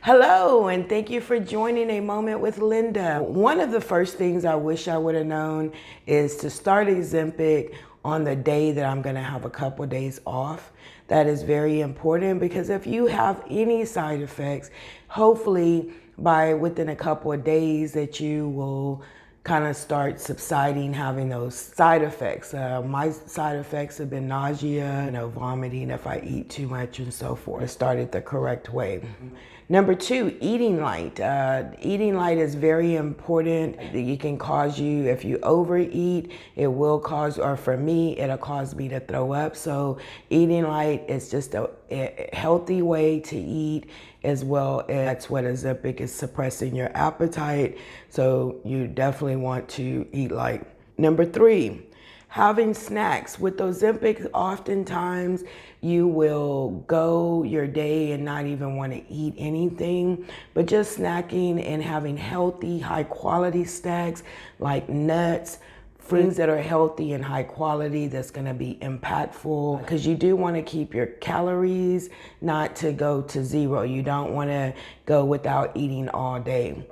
Hello, and thank you for joining A Moment with Linda. One of the first things I wish I would have known is to start Ozempic on the day that I'm going to have a couple days off. That is very important because if you have any side effects, hopefully within a couple of days that you will kind of start subsiding having those side effects. My side effects have been nausea, vomiting if I eat too much and so forth. I started the correct way. Number two, eating light. Eating light is very important. It can cause you, if you overeat, it will cause, or for me, it'll cause me to throw up. So eating light is just a healthy way to eat, as well as that's what Ozempic is suppressing your appetite. So you definitely want to eat light. Number three, having snacks. With Ozempic, oftentimes you will go your day and not even want to eat anything, but just snacking and having healthy, high quality snacks like nuts, things that are healthy and high quality that's going to be impactful, because you do want to keep your calories not to go to zero. You don't want to go without eating all day.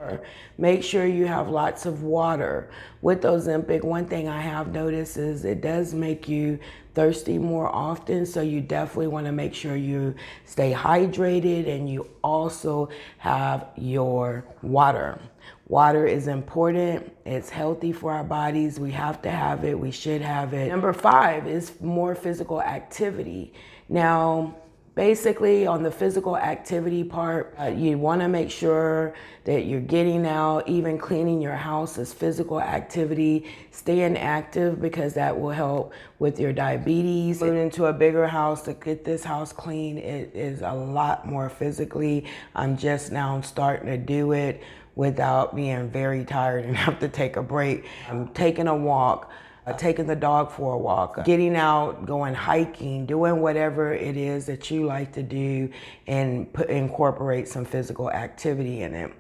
Make sure you have lots of water. With Ozempic, one thing I have noticed is it does make you thirsty more often, so you definitely want to make sure you stay hydrated and you also have your water. Water is important. It's healthy for our bodies. We have to have it. We should have it. Number five is more physical activity. Now, basically on the physical activity part, you want to make sure that you're getting out. Even cleaning your house is physical activity. Staying active, because that will help with your diabetes. Moving into a bigger house to get this house clean, it is a lot more physically. I'm just now starting to do it without being very tired and have to take a break. I'm taking a walk, taking the dog for a walk, getting out, going hiking, doing whatever it is that you like to do, and incorporate some physical activity in it.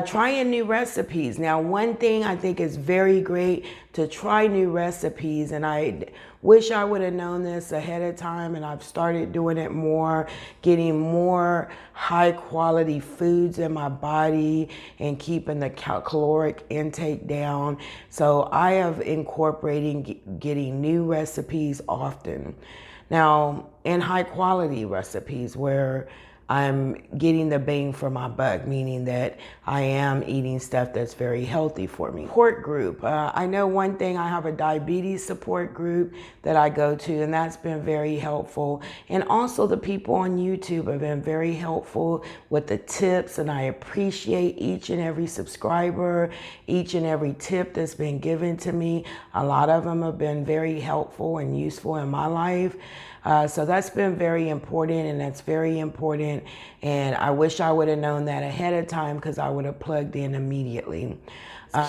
Trying new recipes. Now, one thing I think is very great to try new recipes, and I wish I would have known this ahead of time, and I've started doing it more, getting more high quality foods in my body and keeping the caloric intake down. So I have incorporating getting new recipes often. Now, in high quality recipes where I'm getting the bang for my buck, meaning that I am eating stuff that's very healthy for me. Support group. I know one thing, I have a diabetes support group that I go to, and that's been very helpful. And also the people on YouTube have been very helpful with the tips, and I appreciate each and every subscriber, each and every tip that's been given to me. A lot of them have been very helpful and useful in my life. So that's been very important, and that's very important. And I wish I would have known that ahead of time, because I would have plugged in immediately.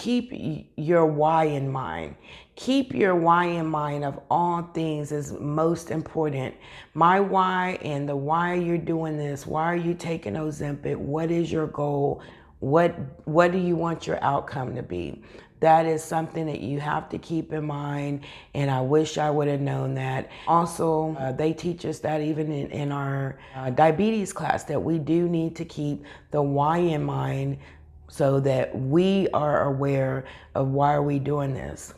Keep your why in mind. Keep your why in mind of all things is most important. My why and the why you're doing this. Why are you taking Ozempic? What is your goal? What do you want your outcome to be? That is something that you have to keep in mind, and I wish I would have known that. Also, they teach us that even in our diabetes class, that we do need to keep the why in mind so that we are aware of why are we doing this.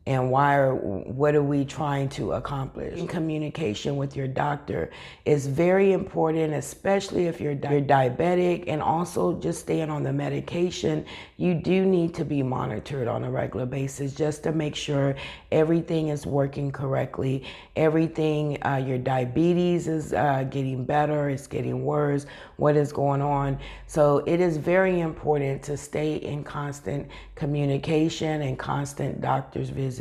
And what are we trying to accomplish? Communication with your doctor is very important, especially if you're diabetic, and also just staying on the medication. You do need to be monitored on a regular basis just to make sure everything is working correctly. Everything, your diabetes is getting better, it's getting worse, what is going on. So it is very important to stay in constant communication and constant doctor's visits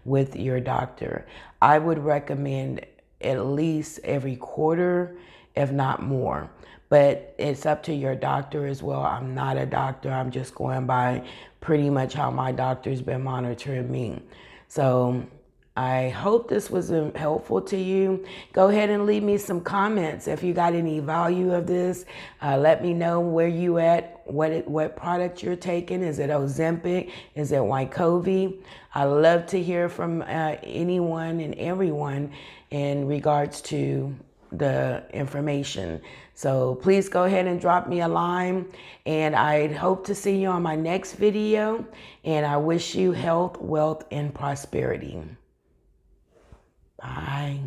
with your doctor. I would recommend at least every quarter, if not more. But it's up to your doctor as well. I'm not a doctor. I'm just going by pretty much how my doctor's been monitoring me. So I hope this was helpful to you. Go ahead and leave me some comments if you got any value of this. Let me know where you at, what product you're taking. Is it Ozempic? Is it Wegovy? I love to hear from anyone and everyone in regards to the information. So please go ahead and drop me a line, and I hope to see you on my next video, and I wish you health, wealth, and prosperity. Bye.